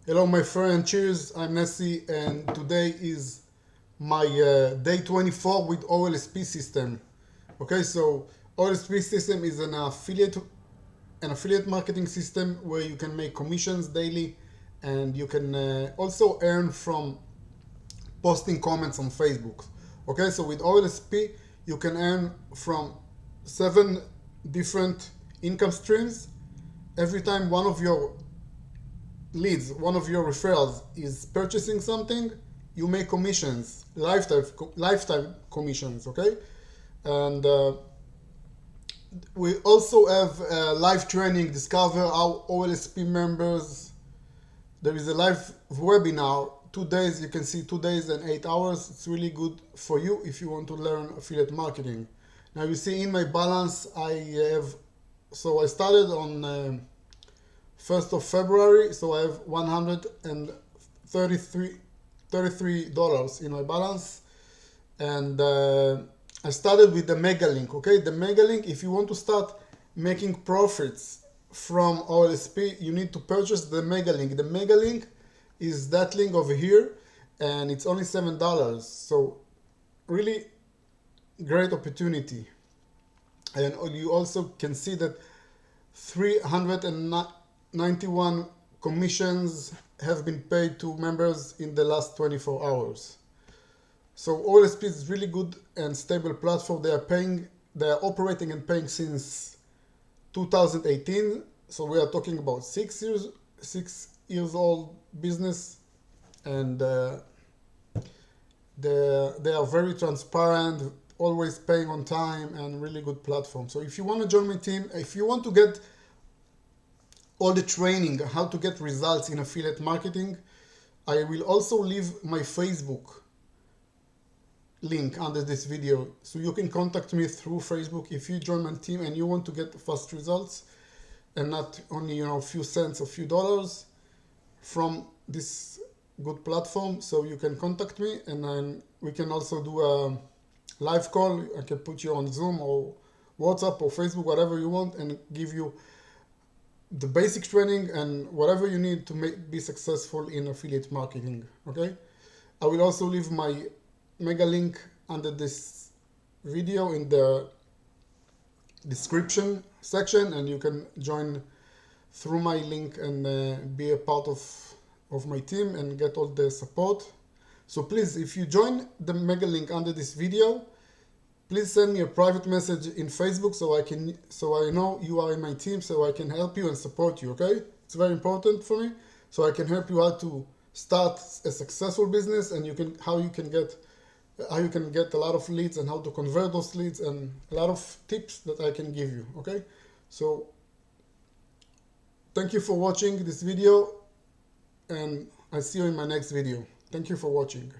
Hello my friend, cheers, I'm Nessie and today is my day 24 with OLSP system. Okay, so OLSP system is an affiliate marketing system where you can make commissions daily and you can also earn from posting comments on Facebook. Okay, so with OLSP you can earn from 7 different income streams. Every time one of your leads, one of your referrals is purchasing something, you make commissions, lifetime commissions, okay? And we also have live training, discover our OLSP members. There is a live webinar, 2 days, you can see 2 days and 8 hours. It's really good for you if you want to learn affiliate marketing. Now you see in my balance, I started on 1st of February, so I have $133 in my balance. And I started with the mega link, okay? The mega link, if you want to start making profits from OLSP, you need to purchase the mega link. The mega link is that link over here, and it's only $7. So really great opportunity. And you also can see that 391 commissions have been paid to members in the last 24 hours. So OLSP is really good and stable platform. They are operating and paying since 2018. So we are talking about 6 years old business, and they are very transparent, always paying on time, and really good platform. So if you want to join my team, if you want to get all the training, how to get results in affiliate marketing, I will also leave my Facebook link under this video, so you can contact me through Facebook if you join my team and you want to get fast results and not only a few cents or few dollars from this good platform. So you can contact me, and then we can also do a live call. I can put you on Zoom or WhatsApp or Facebook, whatever you want, and give you the basic training and whatever you need to be successful in affiliate marketing. Okay, I will also leave my mega link under this video in the description section, and you can join through my link and be a part of my team and get all the support. So please, if you join the mega link under this video, please send me a private message in Facebook so I know you are in my team, so I can help you and support you. Okay, it's very important for me, so I can help you how to start a successful business, and how you can get a lot of leads and how to convert those leads, and a lot of tips that I can give you. Okay, so thank you for watching this video, and I see you in my next video. Thank you for watching.